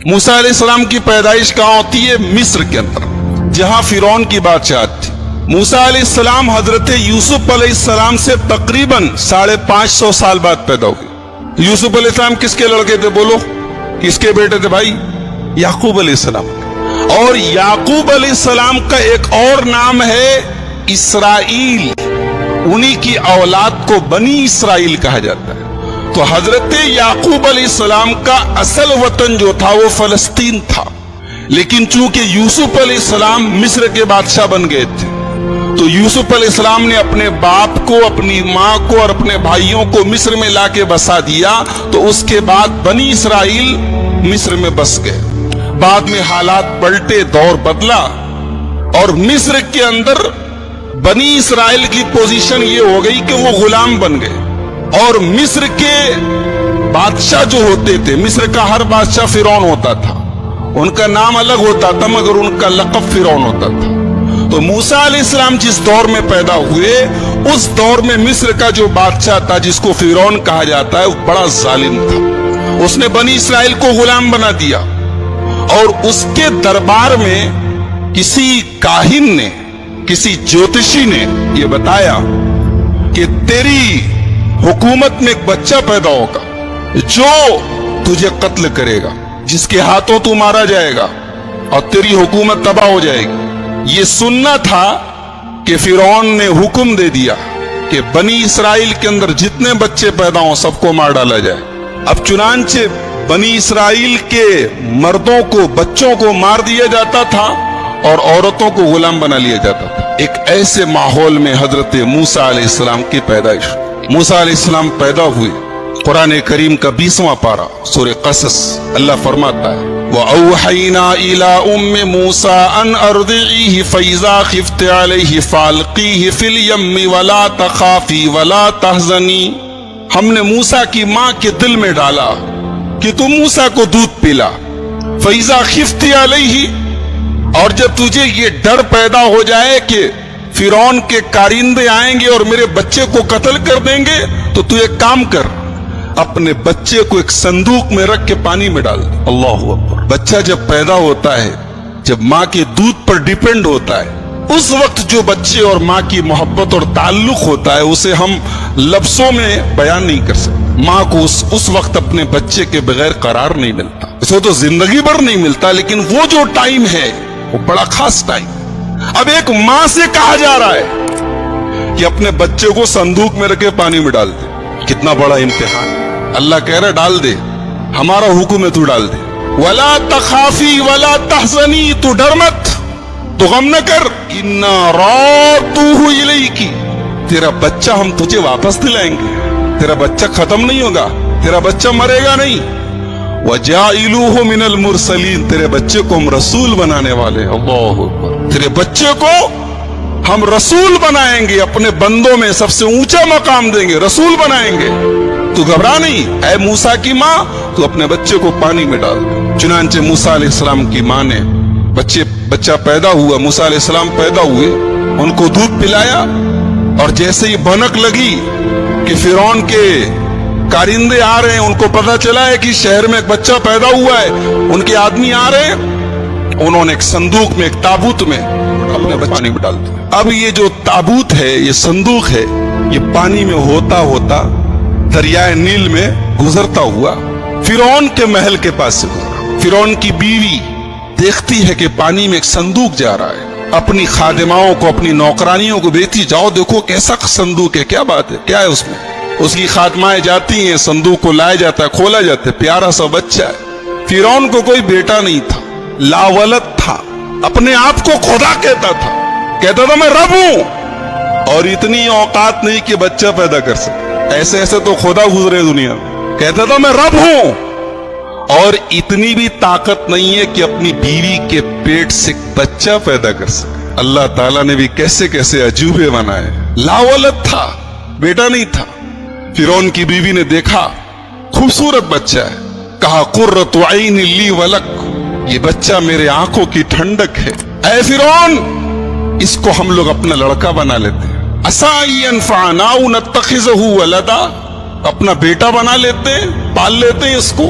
موسیٰ علیہ السلام کی پیدائش کہاں ہوتی ہے؟ مصر کے اندر، جہاں فرعون کی بادشاہت تھی۔ موسیٰ علیہ السلام حضرت یوسف علیہ السلام سے تقریباً 550 سال بعد پیدا ہوئے۔ یوسف علیہ السلام کس کے لڑکے تھے؟ بولو، کس کے بیٹے تھے بھائی؟ یعقوب علیہ السلام۔ اور یعقوب علیہ السلام کا ایک اور نام ہے اسرائیل، انہی کی اولاد کو بنی اسرائیل کہا جاتا ہے۔ تو حضرت یعقوب علیہ السلام کا اصل وطن جو تھا وہ فلسطین تھا، لیکن چونکہ یوسف علیہ السلام مصر کے بادشاہ بن گئے تھے تو یوسف علیہ السلام نے اپنے باپ کو، اپنی ماں کو اور اپنے بھائیوں کو مصر میں لا کے بسا دیا، تو اس کے بعد بنی اسرائیل مصر میں بس گئے۔ بعد میں حالات پلٹے، دور بدلا، اور مصر کے اندر بنی اسرائیل کی پوزیشن یہ ہو گئی کہ وہ غلام بن گئے، اور مصر کے بادشاہ جو ہوتے تھے، مصر کا ہر بادشاہ فرعون ہوتا تھا، ان کا نام الگ ہوتا تھا مگر ان کا لقب فرعون ہوتا تھا۔ تو موسیٰ علیہ السلام جس دور میں پیدا ہوئے، اس دور میں مصر کا جو بادشاہ تھا جس کو فرعون کہا جاتا ہے، وہ بڑا ظالم تھا۔ اس نے بنی اسرائیل کو غلام بنا دیا، اور اس کے دربار میں کسی کاہن نے، کسی جوتشی نے یہ بتایا کہ تیری حکومت میں ایک بچہ پیدا ہوگا جو تجھے قتل کرے گا، جس کے ہاتھوں تو مارا جائے گا، اور تیری حکومت تباہ ہو جائے گی۔ یہ سننا تھا کہ فرعون نے حکم دے دیا کہ بنی اسرائیل کے اندر جتنے بچے پیدا ہوں سب کو مار ڈالا جائے۔ اب چنانچہ بنی اسرائیل کے مردوں کو، بچوں کو مار دیا جاتا تھا اور عورتوں کو غلام بنا لیا جاتا تھا۔ ایک ایسے ماحول میں حضرت موسیٰ علیہ السلام کی پیدائش۔ موسیٰ علیہ السلام پیدا ہوئے۔ قرآن کریم کا 20واں پارہ سورہ قصص، اللہ فرماتا ہے وَأَوْحَيْنَا إِلَىٰ أُمِّ مُوسَىٰ أَنْ أَرْضِعِيهِ فَإِذَا خِفْتِ عَلَيْهِ فَأَلْقِيهِ فِي الْيَمِّ وَلَا تَخَافِي وَلَا تَحْزَنِي۔ ہم نے موسیٰ کی ماں کے دل میں ڈالا کہ تم موسیٰ کو دودھ پلا۔ فَإِذَا خِفْتِ عَلَيْهِ، اور جب تجھے یہ ڈر پیدا ہو جائے کہ فرعون کے کارندے آئیں گے اور میرے بچے کو قتل کر دیں گے، تو تو ایک کام کر، اپنے بچے کو ایک صندوق میں رکھ کے پانی میں ڈال دے۔ اللہ اکبر۔ بچہ جب پیدا ہوتا ہے، جب ماں کے دودھ پر ڈیپینڈ ہوتا ہے، اس وقت جو بچے اور ماں کی محبت اور تعلق ہوتا ہے اسے ہم لفظوں میں بیان نہیں کر سکتے۔ ماں کو اس وقت اپنے بچے کے بغیر قرار نہیں ملتا، اسے تو زندگی بھر نہیں ملتا، لیکن وہ جو ٹائم ہے وہ بڑا خاص ٹائم۔ اب ایک ماں سے کہا جا رہا ہے کہ اپنے بچے کو صندوق میں رکھے پانی میں ڈال دے، کتنا بڑا امتحان۔ اللہ کہہ رہا ڈال دے، ہمارا حکم ہے تو ڈال دے۔ وَلَا تَخَافِي وَلَا تَحْزَنِي، تو ڈر مت، تو غم نہ کر، إِنَّا رَادُّوهُ إِلَيْكِ، تیرا بچہ ہم تجھے واپس دلائیں گے، تیرا بچہ ختم نہیں ہوگا، تیرا بچہ مرے گا نہیں۔ وَجَاعِلُوهُ مِنَ الْمُرْسَلِينَ، تیرے بچے کو ہم رسول بنانے والے۔ اللہ اکبر۔ تیرے بچے کو ہم رسول بنائیں گے، اپنے بندوں میں سب سے اونچا مقام دیں گے، رسول بنائیں گے۔ تو گھبرا نہیں اے موسیٰ کی ماں، تو اپنے بچے کو پانی میں ڈال دے۔ چنانچہ موسیٰ علیہ السلام کی ماں نے بچہ پیدا ہوا، موسیٰ علیہ السلام پیدا ہوئے، ان کو دودھ پلایا، اور جیسے ہی بھنک لگی کہ فرعون کے کارندے آ رہے ہیں، ان کو پتا چلا ہے کہ شہر میں ایک بچہ پیدا ہوا ہے، ان کے آدمی آ رہے ہیں، انہوں نے ایک صندوق میں، ایک تابوت میں اپنے بچے پانی میں ڈال دیا۔ اب یہ جو تابوت ہے، یہ صندوق ہے، یہ پانی میں ہوتا ہوتا دریائے نیل میں گزرتا ہوا فرعون کے محل کے پاس سے گزرا۔ فرعون کی بیوی دیکھتی ہے کہ پانی میں ایک صندوق جا رہا ہے، اپنی خادماؤں کو، اپنی نوکرانیوں کو بھیجتی، جاؤ دیکھو کیسا صندوق ہے، کیا بات ہے، کیا ہے اس میں۔ اس کی خادمائیں جاتی ہیں، صندوق کو لایا جاتا ہے، کھولا جاتا ہے، پیارا سا بچہ ہے۔ فرعون کو کوئی بیٹا نہیں تھا، لاولد تھا، اپنے آپ کو خدا کہتا تھا، کہتا تھا میں رب ہوں، اور اتنی اوقات نہیں کہ بچہ پیدا کر سکے۔ ایسے ایسے تو خدا گزرے دنیا میں، کہتا تھا میں رب ہوں، اور اتنی بھی طاقت نہیں ہے کہ اپنی بیوی کے پیٹ سے بچہ پیدا کر سکے۔ اللہ تعالیٰ نے بھی کیسے کیسے عجوبے بنائے۔ لاولد تھا، بیٹا نہیں تھا۔ فرعون کی بیوی نے دیکھا خوبصورت بچہ ہے، کہا قرۃ عین لی ولک، یہ بچہ میرے آنکھوں کی ٹھنڈک ہے، اے فرعون اس کو ہم لوگ اپنا لڑکا بنا لیتے ہیں، عسىٰ ينفعنا أو نتخذه ولدا، اپنا بیٹا بنا لیتے ہیں، پال لیتے ہیں اس کو۔